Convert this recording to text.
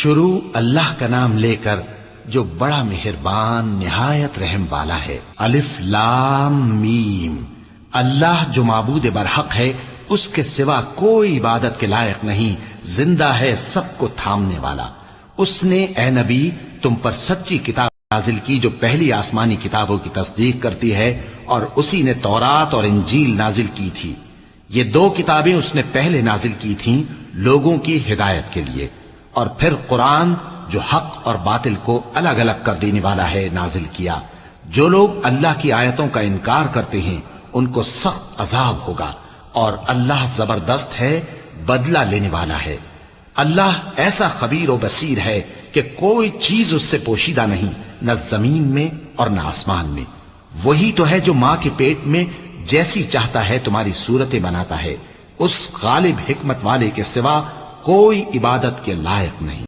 شروع اللہ کا نام لے کر جو بڑا مہربان نہایت رحم والا ہے۔ الف لام میم۔ اللہ جو معبود برحق ہے، اس کے سوا کوئی عبادت کے لائق نہیں، زندہ ہے، سب کو تھامنے والا۔ اس نے اے نبی تم پر سچی کتاب نازل کی جو پہلی آسمانی کتابوں کی تصدیق کرتی ہے، اور اسی نے تورات اور انجیل نازل کی تھی۔ یہ دو کتابیں اس نے پہلے نازل کی تھیں لوگوں کی ہدایت کے لیے، اور پھر قرآن جو حق اور باطل کو الگ الگ کر دینے والا ہے نازل کیا۔ جو لوگ اللہ کی آیتوں کا انکار کرتے ہیں ان کو سخت عذاب ہوگا، اور اللہ زبردست ہے، بدلہ لینے والا ہے۔ اللہ ایسا خبیر و بصیر ہے کہ کوئی چیز اس سے پوشیدہ نہیں، نہ زمین میں اور نہ آسمان میں۔ وہی تو ہے جو ماں کے پیٹ میں جیسی چاہتا ہے تمہاری صورتیں بناتا ہے، اس غالب حکمت والے کے سوا کوئی عبادت کے لائق نہیں۔